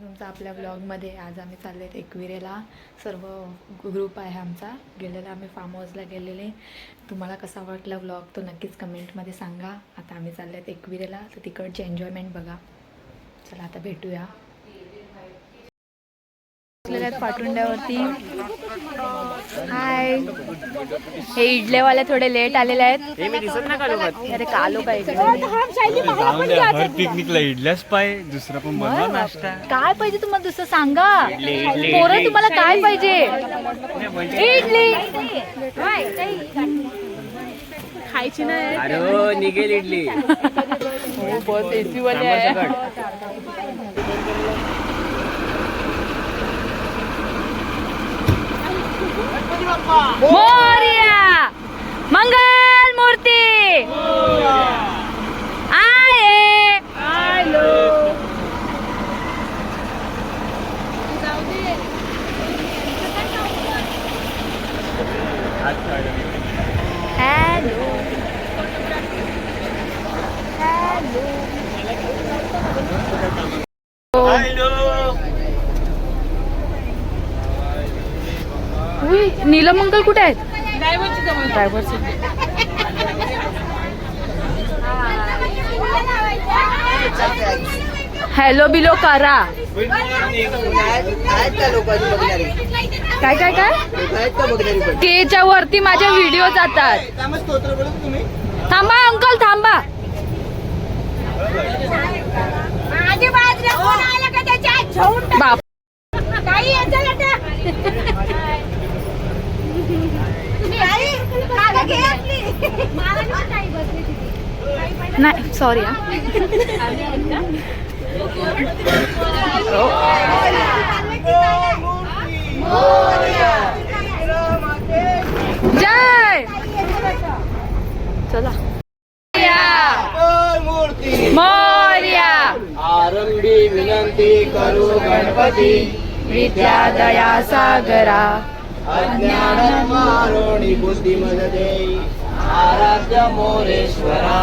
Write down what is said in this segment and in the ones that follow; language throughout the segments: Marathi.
तुमचा आपल्या ब्लॉगमध्ये आज आम्ही चालले आहेत एकविरेला. सर्व ग्रुप आहे आमचा. गेलेला आम्ही फार्म हाऊसला गेलेले. तुम्हाला कसा वाटला ब्लॉग तो नक्कीच कमेंटमध्ये सांगा. आता आम्ही चालले आहेत एकविरेला, तर तिकडची एन्जॉयमेंट बघा. चला आता भेटूया. पाटुंड्यावरती हाय. हे इडलेवाले थोडे लेट आलेले आहेत. अरे कालो काय पिकनिकला इडल्याच पाहिजे, दुसरा पण बनवा नाश्ता. काय पाहिजे तुम्हाला दुसरं सांगा. पोरं तुम्हाला काय पाहिजे? इडली खायची नाही. अरे निघेल इडली. हो बस एसी वाले आहे. मोरया मंगल मूर्ती आहे. हॅलो नीलम मंगल कुठे आहेत? ड्रायव्हर हॅलो बिलो करा. काय काय काय केच्या वरती माझे व्हिडिओ जातात. थांबा अंकल थांबा. बाप नाही सॉरी जय. चला मोरया. आरंभी विनंती करू गणपती, विद्या दया सागरा. अज्ञान मारोणी बुद्धिमद देई, आराध्य मोरेश्वरा.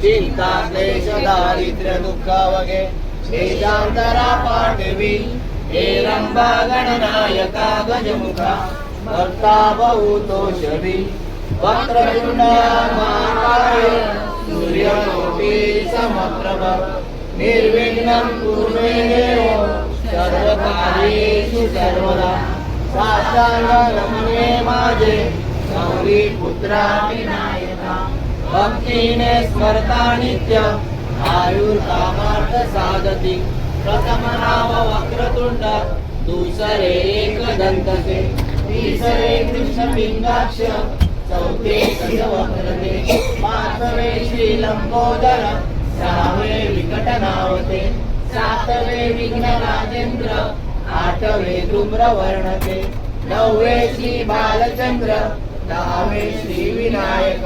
चिंता क्लेश दारिद्र्य दुःख वगे वेदांतरा पाठवी. हे रंभा गणनायका गजमुखा, भक्ता बहुतो शवी. वक्रतुंड महाकाय, सूर्यकोटि समप्रभ. निर्विघ्नं कुरु देव, सर्वकार्येषु सर्वदा. साष्टांग नमने माझे, गौरी पुत्रा विनायका. भक्तीने स्मरता नित्य, आयुर्कामार्थ साधती. प्रथम नाम वक्रतुंड, दुसरे एकदंतसे. तिसरे कृष्णपिंगाक्ष, चौथे गजवक्त्रते. पाचवे श्री लंबोदर, सहावे विकटनावते. सातवे विघ्न राजेंद्र, आठवे धूम्रवर्णते. नववे श्री बालचंद्र, दहावे श्री विनायक.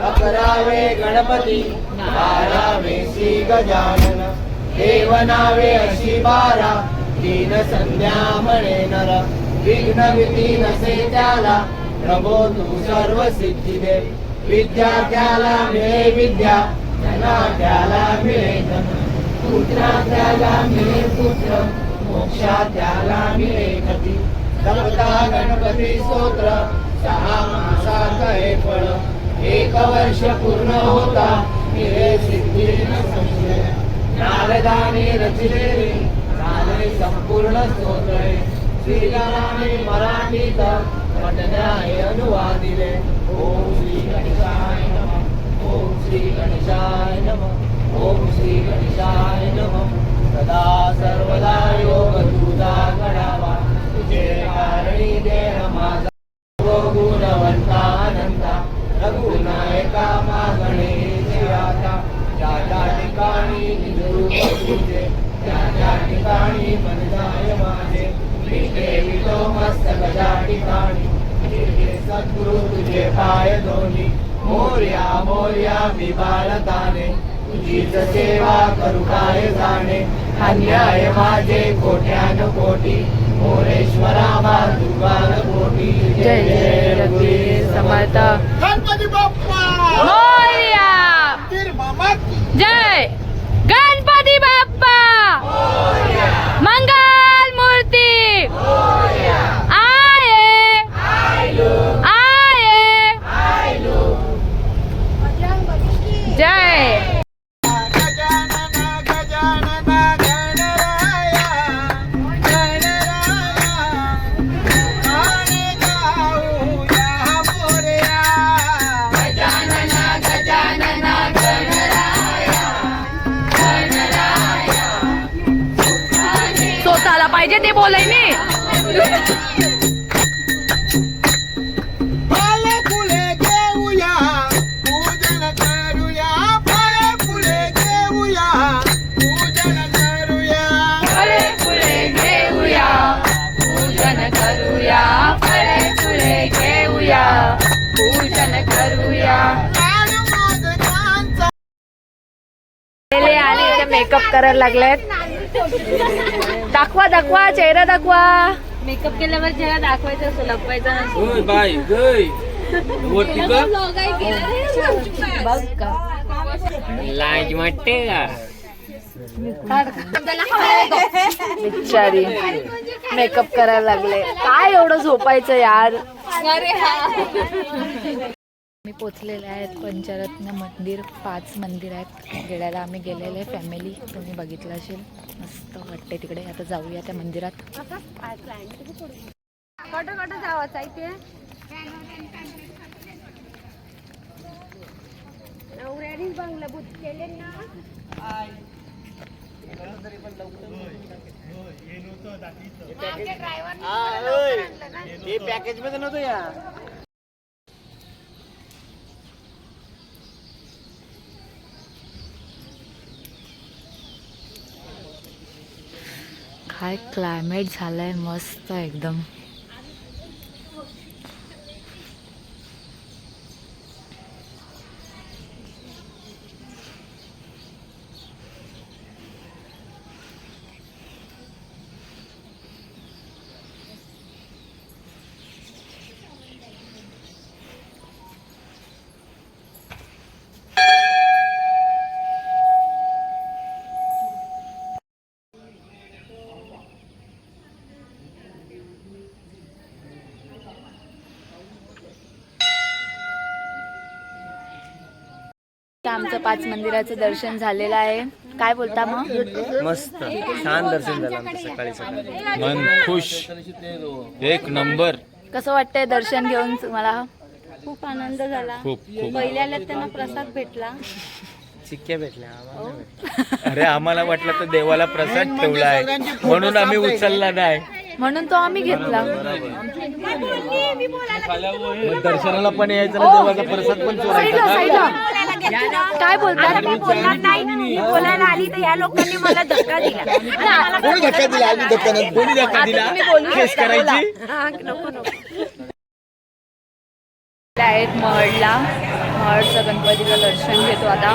अकरावे गणपती, बारावे श्री गजानन. देवनावे अशी 12, दीन संध्या म्हणे नर. विघ्न भीती नसे त्याला, प्रभो तू सर्व सिद्धी दे. विद्यार्थ्याला मिळे विद्या, धनाढ्याला मिळे धन. पुत्रात्याला मिळे पुत्र, मोक्षात्याला मिळे गती. जपता गणपती स्तोत्र, 6 मासात हे फळ. 1 वर्ष पूर्ण होता, मिळे सिद्धी न संशय. नारदाने रचिलेले झाले संपूर्ण स्तोत्र. श्रीरामाने मराठीत पठण्याने अनुवादिले. ओम श्री गणेशाय नमः, ओम श्री गणेशाय नमः, ओम श्री गणेशाय नमः. सदा सर्वदा योग तुझा घडावा, तुझे कारणी देह माझा. गुणवंता अनंता, रघुनायका मागणे आता. ज्या ज्या ठिकाणी निजरूप तुझे, त्या त्या ठिकाणी मन जाय माझे. विठो मस्तक ज्या ठिकाणी, सद्गुरु तुझे पाय दोन्ही. मोरया मोरया मी बाळताने, तुझीच सेवा करू काय जाणे. अन्याय माझे कोट्यान कोटी, मोरेश्वरा बाजू फळे फुले घेऊया पूजन करूया फळे फुले घेऊया पूजन करूया फळे फुले घेऊया पूजन करूया फळे फुले घेऊया पूजन करूया लाडू मोदकांचा आले इथे मेकअप करायला लागलेत दाखवा दाखवा चेहरा दाखवा मेकअप केल्यावर चेहरा दाखवायचा असतो लपवायचा नसतो ओय बाय गय वरती का बघ का लाज वाटते का बिचारी मेकअप करायला लागले काय एवढं झोपायचं यार मी पोचलेले आहेत पंचरत्न मंदिर 5 मंदिर आहेत गेल्याला आम्ही गेलेले फॅमिली तुम्ही बघितलं असेल मस्त वाटते तिकडे आता जाऊया त्या मंदिरात कुठं जावाचा इथे नवऱ्यानेच बंगला बुक केले ना हे पॅकेज मध्ये नव्हतं या काय क्लायमेट झालंय मस्त एकदम आमचं 5 मंदिराचं दर्शन झालेलं आहे काय बोलता मग मस्त छान दर्शन झालं आमचं सकाळी सकाळी मन खुश एक नंबर कसं वाटतंय दर्शन घेऊन तुम्हाला खूप आनंद झाला खूप खूप पहिल्याला त्यांना प्रसाद भेटला चिक्क्या भेटल्या आम्हाला नाही भेटल्या. अरे आम्हाला वाटलं तर देवाला प्रसाद ठेवला आहे म्हणून आम्ही उचलला नाही म्हणून तो आम्ही घेतला मग दर्शनाला पण यायचं ना देवाचा प्रसाद पण चोरायचा साईडला काय बोलतात बोलायला आली तर या लोकांनी मला धक्का दिला कोणी धक्का दिला आम्ही धक्का नाही कोणी धक्का दिला तुम्ही बोलू केस शकता, करायची नको आहेत महडला महडचं गणपतीचं दर्शन घेतो आता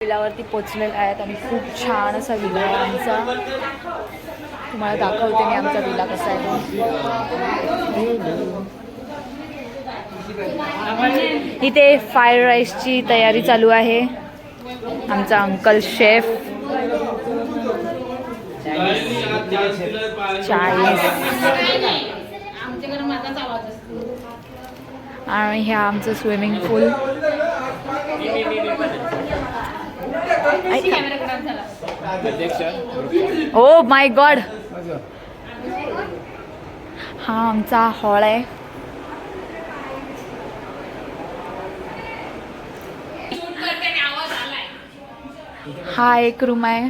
विलावरती पोचलेला आहेत आणि खूप छान असा विला आहे आमचा तुम्हाला दाखवते मी आमचा विला कसा आहे तो इथे फ्राईड राईसची तयारी चालू आहे आमचा अंकल शेफ आणि हे आमचं swimming pool oh my God हा आमचा हॉल आहे हा एक रूम आहे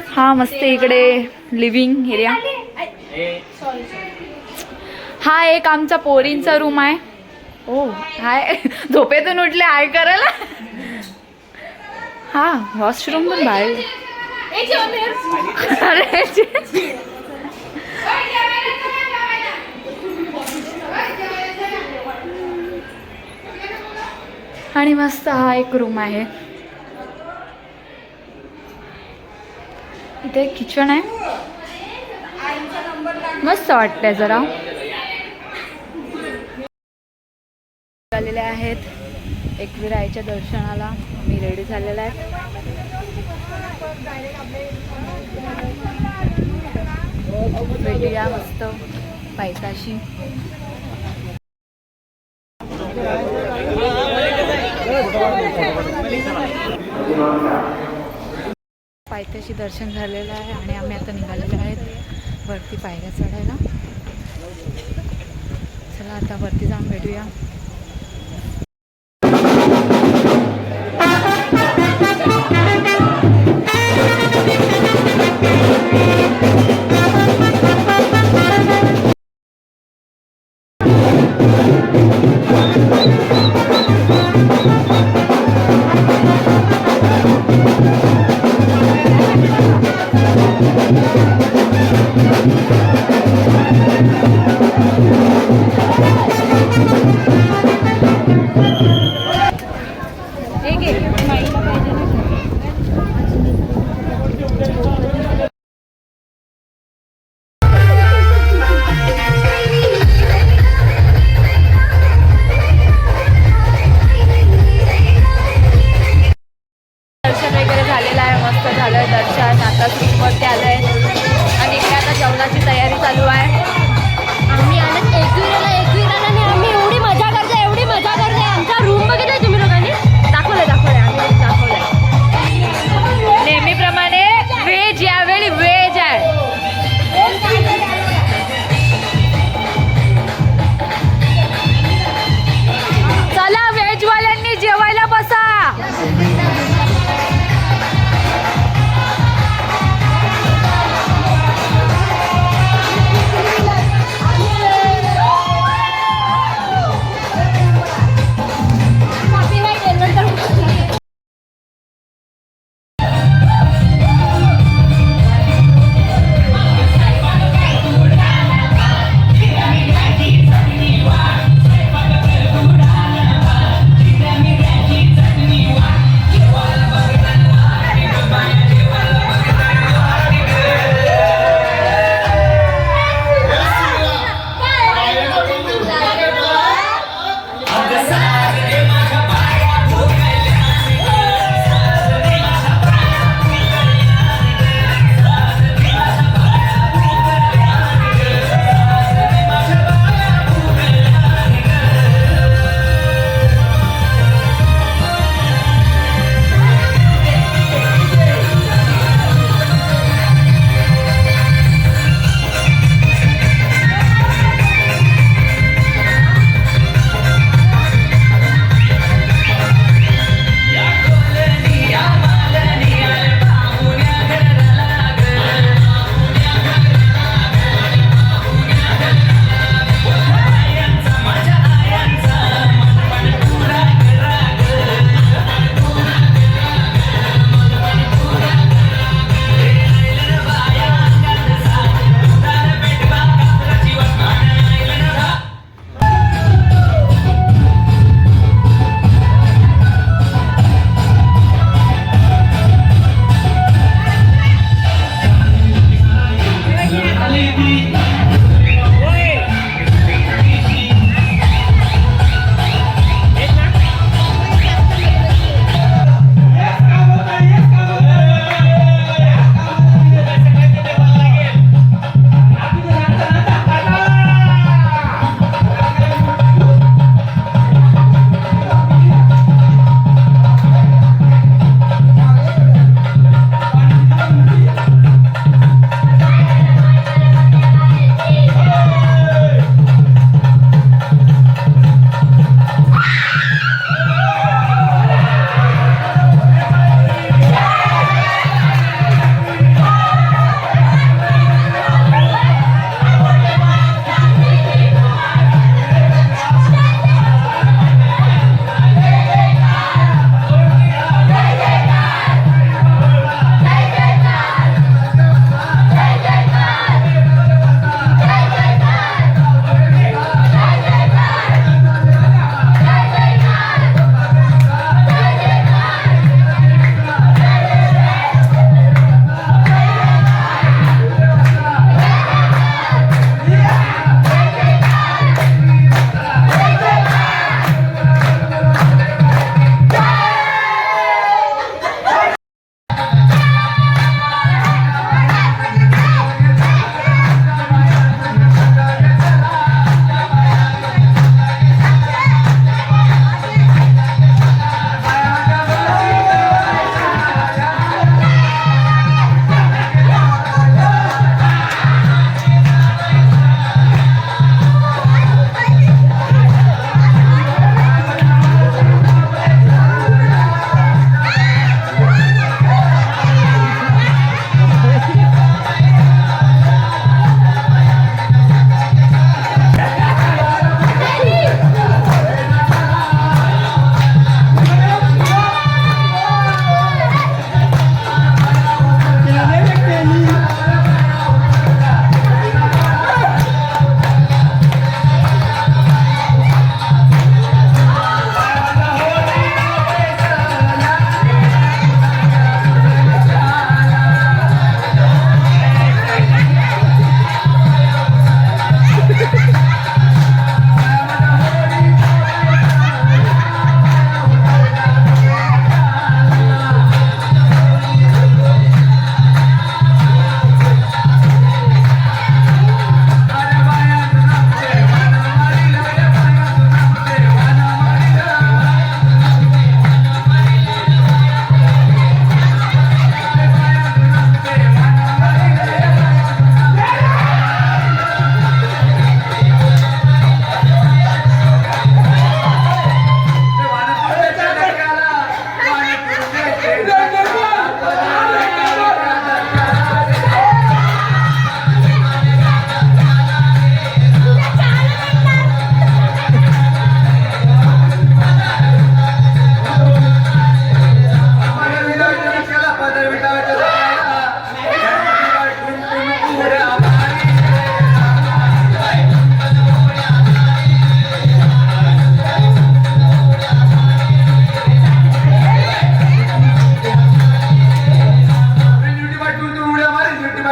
हा मस्त इकडे लिव्हिंग एरिया हा एक आमचा पोरींचा रूम आहे ओ हाय झोपेतून उठले हाय करायला हा वॉशरूम पण बाहेर अरे आणि मस्त हा एक रूम आहे. इथे एक किचन आहे. मस्त वाटतंय जरा. आलेले आहेत एकविरा आईच्या दर्शनाला. मी रेडी झालेला आहे. भेटूया मस्त पायथ्याशी. पायथ्याशी दर्शन झालेलं आहे आणि आम्ही आता निघालेलो आहेत वरती पायऱ्या चढायला. चला आता वरती जाऊन भेटूया. दर्शन वगैरे झालेलं आहे. मस्त झालं आहे दर्शन. आता सीटवरती आलं आहे आणि इकडे आता जेवणाची तयारी चालू आहे. आम्ही आलो एकविराला आणि आम्ही एवढी मजा करतोय आमचा रूम बघितलाय तुम्ही लोकांनी? दाखवलंय आम्ही दाखवलंय. नेहमीप्रमाणे व्हेज यावेळी व्हेज आहे. चला व्हेजवाल्यांनी जेवायला बसा.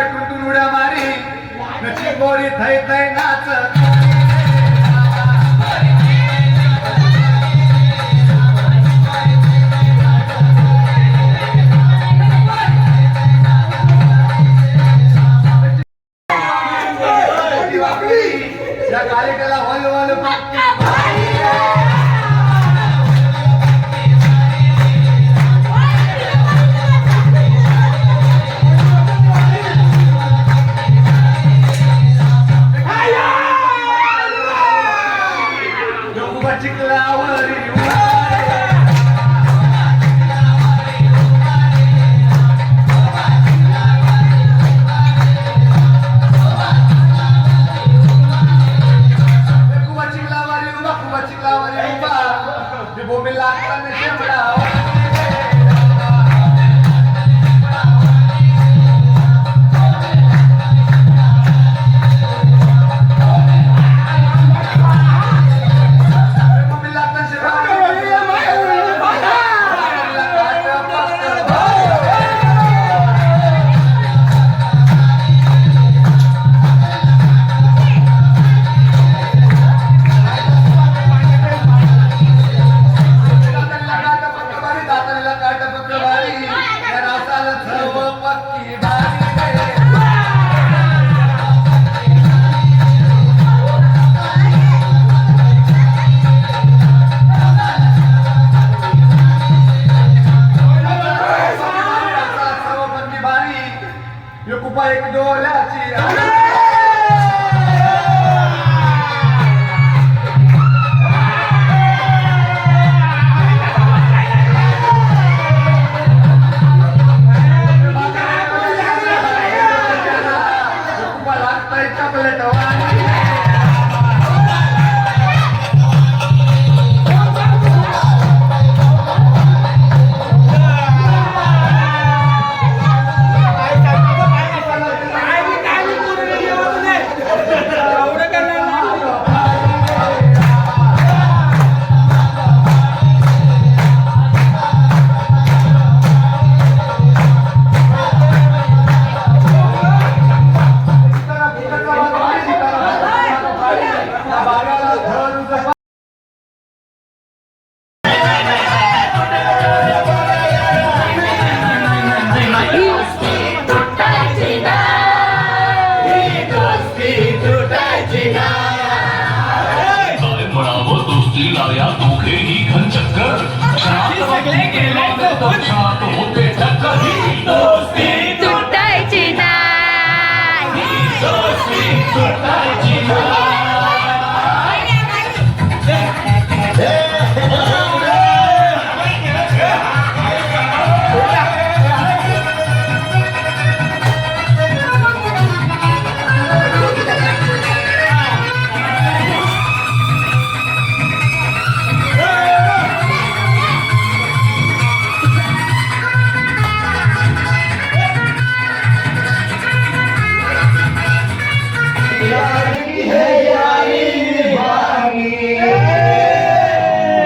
टुनटुन उड्या मारी नची गोरी थै थै नाच या कार्यक्रमाला हॉल एक डोल्याची तुटायची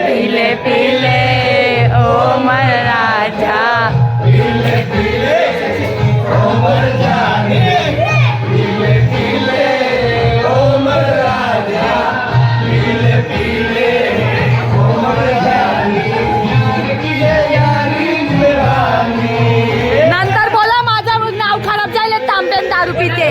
पिले पिले ओ मर राजा पिले पिले ओ मर जाने पिले पिले ओ मर राजा पिले पिले ओ मर जाने नंतर बोला माझं नाव खराब झालं तांब्यान दारू पिते